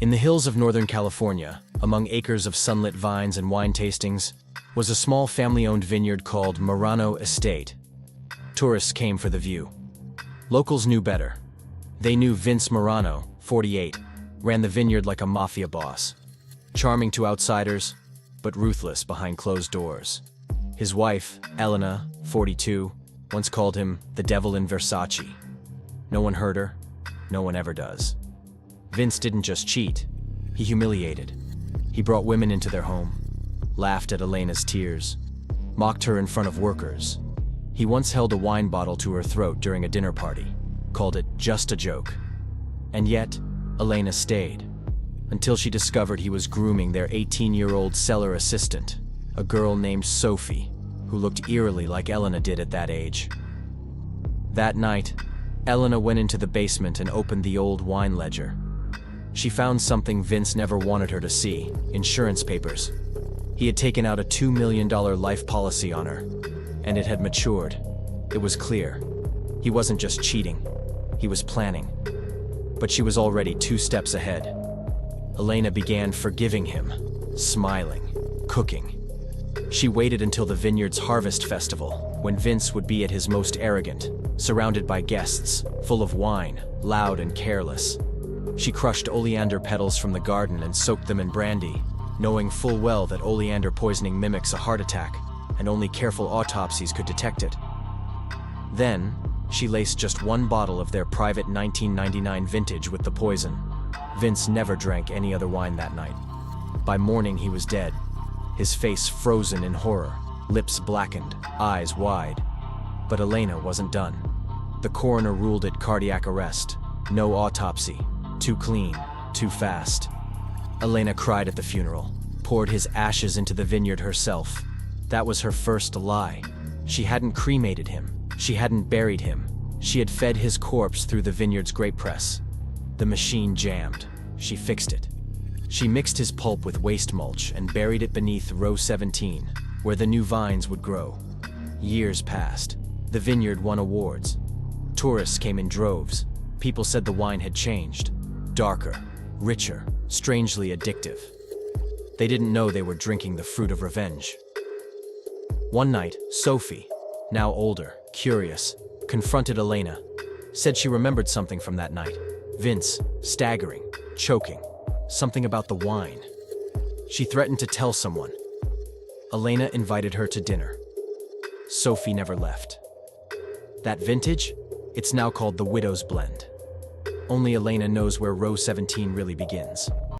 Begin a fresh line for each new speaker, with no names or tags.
In the hills of Northern California, among acres of sunlit vines and wine tastings, was a small family-owned vineyard called Morano Estate. Tourists came for the view. Locals knew better. They knew Vince Morano, 48, ran the vineyard like a mafia boss. Charming to outsiders, but ruthless behind closed doors. His wife, Elena, 42, once called him the devil in Versace. No one heard her. No one ever does. Vince didn't just cheat. He humiliated. He brought women into their home, laughed at Elena's tears, mocked her in front of workers. He once held a wine bottle to her throat during a dinner party, called it just a joke. And yet, Elena stayed, until she discovered he was grooming their 18-year-old cellar assistant, a girl named Sophie, who looked eerily like Elena did at that age. That night, Elena went into the basement and opened the old wine ledger. She found something Vince never wanted her to see: insurance papers. He had taken out a $2 million life policy on her, and it had matured. It was clear. He wasn't just cheating. He was planning. But she was already 2 steps ahead. Elena began forgiving him, smiling, cooking. She waited until the vineyard's harvest festival, when Vince would be at his most arrogant, surrounded by guests, full of wine, loud and careless. She crushed oleander petals from the garden and soaked them in brandy, knowing full well that oleander poisoning mimics a heart attack, and only careful autopsies could detect it. Then, she laced just 1 bottle of their private 1999 vintage with the poison. Vince never drank any other wine that night. By morning he was dead, his face frozen in horror, lips blackened, eyes wide. But Elena wasn't done. The coroner ruled it cardiac arrest. No autopsy. Too clean, too fast. Elena cried at the funeral, poured his ashes into the vineyard herself. That was her first lie. She hadn't cremated him. She hadn't buried him. She had fed his corpse through the vineyard's grape press. The machine jammed. She fixed it. She mixed his pulp with waste mulch and buried it beneath row 17, where the new vines would grow. Years passed. The vineyard won awards. Tourists came in droves. People said the wine had changed. Darker, richer, strangely addictive. They didn't know they were drinking the fruit of revenge. One night, Sophie, now older, curious, confronted Elena, said she remembered something from that night. Vince, staggering, choking, something about the wine. She threatened to tell someone. Elena invited her to dinner. Sophie never left. That vintage? It's now called the Widow's Blend. Only Elena knows where row 17 really begins.